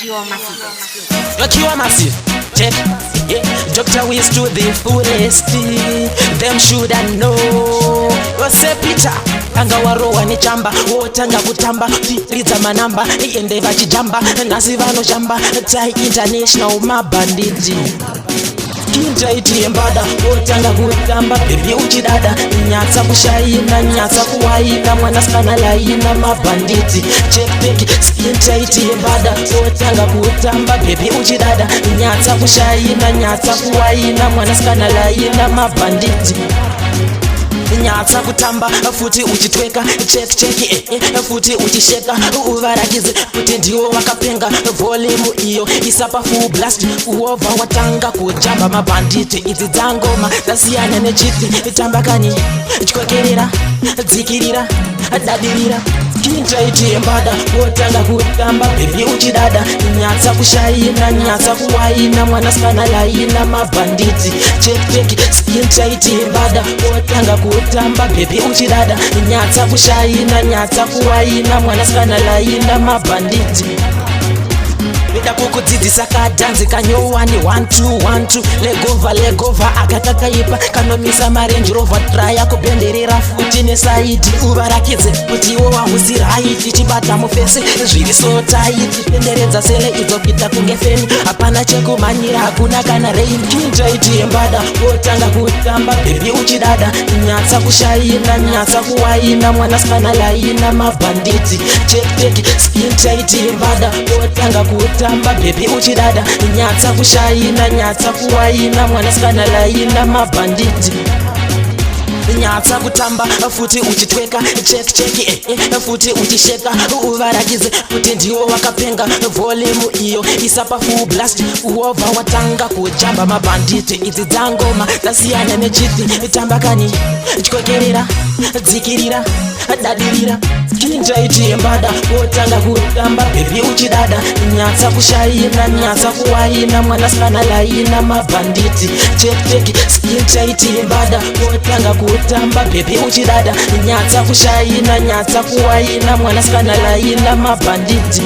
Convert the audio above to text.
Pure Massive. Pure Massive. Check. Yeah. Dr. Wiz to the fullest. Them shoulda know. Wase picha anga warowa ni chamba wotanga kutamba ridza manamba iende vachijamba nasi vanoshamba tai international mabanditi kinjaiti embada wotanga kutamba bebi uchidada nyatsa kushaina nyatsa kuwaina mwanasikana laina mabanditi chepeki kinjaiti embada wotanga kutamba bebi uchidada nyatsa kushaina nyatsa kuwaina mwanasikana laina mabanditi nyatsa kutamba futi uchitweka cheki futi uchisheka uvarakize kuti ndiwo wakapenga volume iyo isapa full blast uova watanga kujamba mabanditi idzi dzangoma dzasiyana nechiti tambakani chikwekerera dzikirira dadirira kinjaiti embada wotanga kutamba bebi uchidada nyatsa kushaina nyatsa kuwaina mwanasikana laina mabanditi cheki kinjaiti embada wotanga kutamba bebi uchidada nyatsa kushaina nyatsa kuwaina mwanasikana laina mabanditi Bida kukudzidzisa kadhanzi kanyowani 1-2-1-2 legova akakakaipa kanomisa marenji rova traya kupenderera futi nesaiti uvarakidze kuti iwo wahusi raiti chibata mufese zviri so taiti penderedza sele idzopita kunge feni hapana chekumanyira hakuna kana rein kinjaiti embada wotanga kutamba bebi uchidada nyatsa kushaina nyatsa kuwaina mwanasikana laina mabhanditi chepeki kinjaiti embada wotanga kutamba bebi uchidada nyatsa kushaina nyatsa kuwaina mwanasikana laina mabhanditi nyatsa kutamba futi uchitweka cheki futi uchisheka uvarakize kuti ndiwo wakapenga volume iyo isapa full blast uova watanga kujamba mabanditi idzi dzangoma dzasiyana nechiti tambakani chikwekerera dzikirira dadirira kinjaiti embada wotanga kutamba bebi uchidada nyatsa kushaina nyatsa kuwaina mwanasikana laina mabanditi cheki kinjaiti embada wotanga kutamba bebi uchidada nyatsa kushaina nyatsa kuwaina mwanasikana laina mabanditi